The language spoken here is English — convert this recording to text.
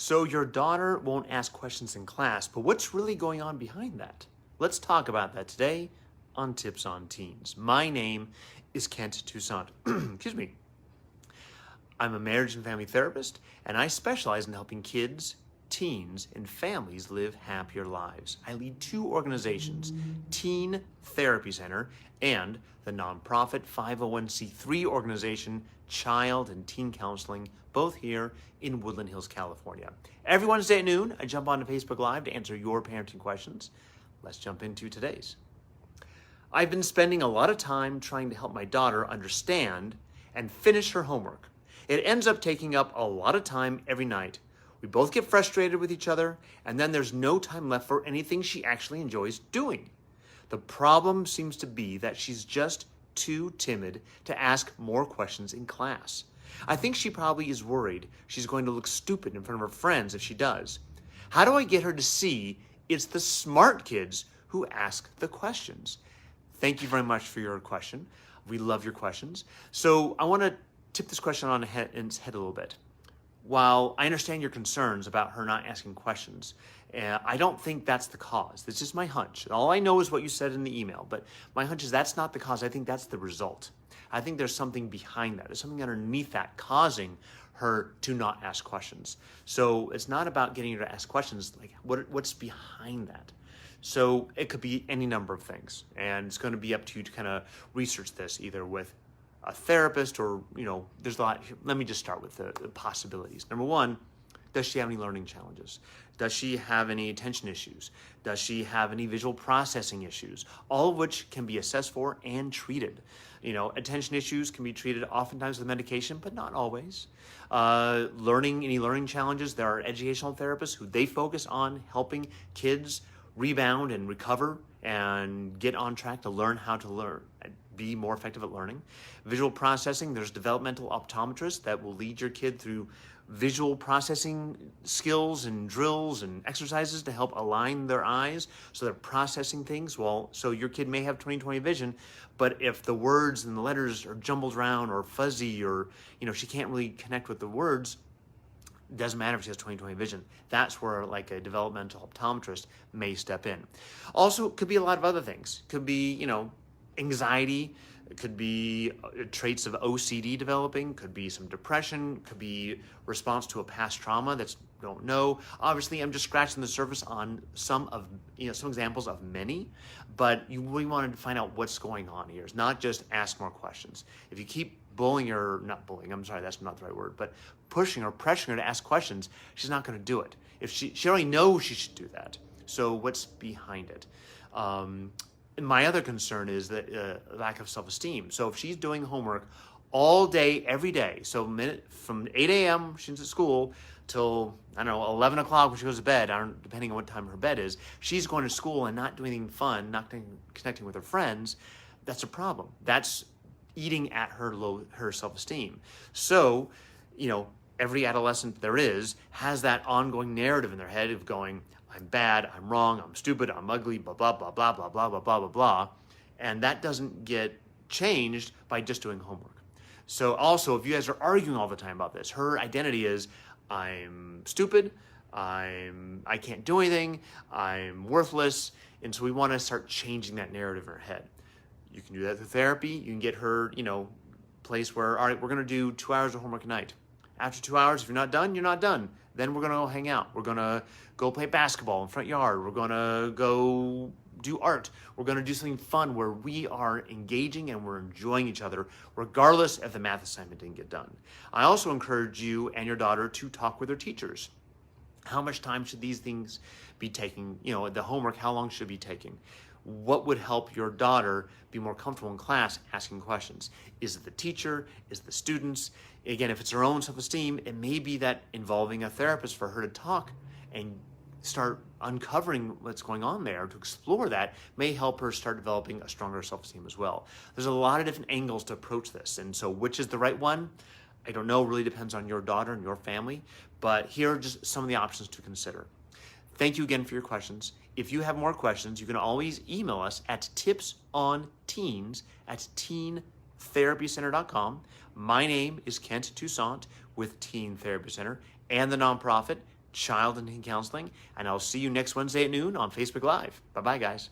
So your daughter won't ask questions in class, but what's really going on behind that? Let's talk about that today on Tips on Teens. My name is Kent Toussaint. Excuse me. I'm a marriage and family therapist, and I specialize in helping kids, teens, and families live happier lives. I lead two organizations, Teen Therapy Center and the nonprofit 501c3 organization Child and Teen Counseling, both here in Woodland Hills, California. Every Wednesday at noon, I jump onto Facebook Live to answer your parenting questions. Let's jump into today's. I've been spending a lot of time trying to help my daughter understand and finish her homework. It ends up taking up a lot of time every night. We both get frustrated with each other, and then there's no time left for anything she actually enjoys doing. The problem seems to be that she's just too timid to ask more questions in class. I think she probably is worried she's going to look stupid in front of her friends if she does. How do I get her to see it's the smart kids who ask the questions? Thank you very much for your question. We love your questions. So I want to tip this question on its head a little bit. While I understand your concerns about her not asking questions, I don't think that's the cause. This is my hunch. All I know is what you said in the email, but my hunch is that's not the cause. I think that's the result. I think there's something behind that. There's something underneath that causing her to not ask questions. So it's not about getting her to ask questions, like what's behind that? So it could be any number of things, and it's going to be up to you to kind of research this either with a therapist or, there's a lot. Let me just start with the possibilities. Number one, does she have any learning challenges? Does she have any attention issues? Does she have any visual processing issues? All of which can be assessed for and treated. Attention issues can be treated oftentimes with medication, but not always. Any learning challenges, there are educational therapists who they focus on helping kids rebound and recover and get on track to learn how to learn, be more effective at learning. Visual processing, there's developmental optometrists that will lead your kid through visual processing skills and drills and exercises to help align their eyes so they're processing things. So your kid may have 20/20 vision, but if the words and the letters are jumbled around or fuzzy or, she can't really connect with the words, it doesn't matter if she has 20/20 vision. That's where like a developmental optometrist may step in. Also, it could be a lot of other things. It could be, anxiety. It could be traits of OCD developing, could be some depression, could be response to a past trauma that's don't know. Obviously, I'm just scratching the surface on some examples of many, but we wanted to find out what's going on here. It's not just ask more questions. If you keep not bullying, I'm sorry, that's not the right word, but pushing or pressuring her to ask questions, she's not going to do it. If she already knows she should do that. So what's behind it? And my other concern is the lack of self-esteem. So if she's doing homework all day, every day, so from 8 a.m. she's at school till, 11 o'clock when she goes to bed, depending on what time her bed is, she's going to school and not doing anything fun, not connecting with her friends, that's a problem. That's eating at her self-esteem. So, every adolescent there is has that ongoing narrative in their head of going, I'm bad, I'm wrong, I'm stupid, I'm ugly, blah, blah, blah, blah, blah, blah, blah, blah, blah, blah. And that doesn't get changed by just doing homework. So also, if you guys are arguing all the time about this, her identity is, I'm stupid, I can't do anything, I'm worthless. And so we want to start changing that narrative in her head. You can do that through therapy. You can get her, place where, all right, we're going to do 2 hours of homework a night. After 2 hours, if you're not done, you're not done. Then we're going to go hang out. We're going to go play basketball in front yard. We're going to go do art. We're going to do something fun where we are engaging and we're enjoying each other, regardless if the math assignment didn't get done. I also encourage you and your daughter to talk with their teachers. How much time should these things be taking? The homework, how long should it be taking? What would help your daughter be more comfortable in class asking questions? Is it the teacher? Is it the students? Again, if it's her own self-esteem, it may be that involving a therapist for her to talk and start uncovering what's going on there, to explore that may help her start developing a stronger self-esteem as well. There's a lot of different angles to approach this. And so which is the right one? I don't know, really depends on your daughter and your family, but here are just some of the options to consider. Thank you again for your questions. If you have more questions, you can always email us at tipsonteens@teentherapycenter.com. My name is Kent Toussaint with Teen Therapy Center and the nonprofit child and teen counseling, and I'll see you next Wednesday at noon on Facebook Live. Bye-bye, guys.